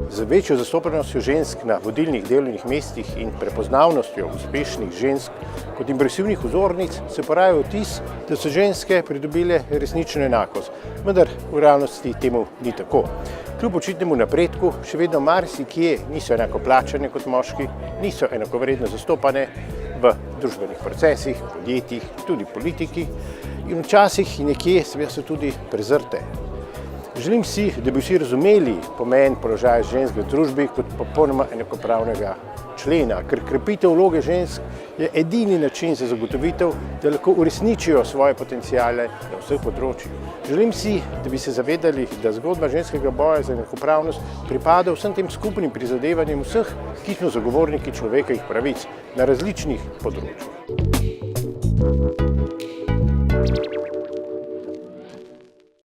Z večjo zastopanostjo žensk na vodilnih delovnih mestih in prepoznavnostjo uspešnih žensk kot impresivnih vzornic se poraja vtis, da so ženske pridobile resnično enakost, vendar v realnosti temu ni tako. Kljub očitnemu napredku še vedno marsikje niso enako plačane kot moški, niso enakovredno zastopane v družbenih procesih, podjetjih, tudi politiki in včasih nekje seveda so tudi prezrte. Želim si, da bi vsi razumeli pomen položaja žensk v družbi kot popolnoma enakopravnega člena, ker krepitev vloge žensk je edini način za zagotovitev, da lahko uresničijo svoje potenciale na vseh področjih. Želim si, da bi se zavedali, da zgodba ženskega boja za enakopravnost pripada vsem tem skupnim prizadevanjem vseh, ki smo zagovorniki človekovih pravic na različnih področjih.